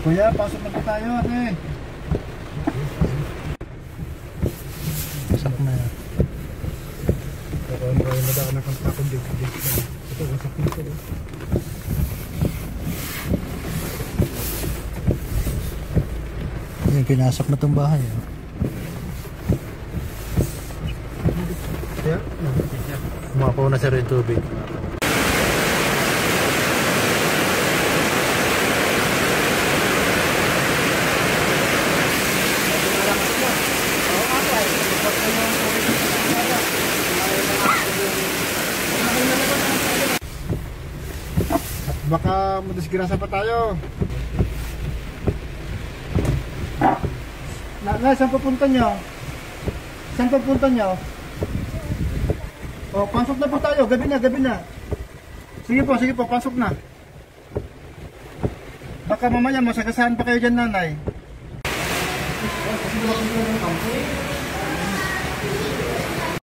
Kuya, pasok na po tayo, ate. Pasok na. Ang gawin na daan ng takong dito. Ito, wasak nito. Yan, pinasok na itong bahay. Kaya? Umapaw na sa rin tubig. Baka madisgrasa pa tayo. Saan pupunta nyo? Saan pupunta nyo? O, pasok na po tayo. Gabi na. Sige po, pasok na. Baka mamaya masagasaan pa kayo dyan, nanay.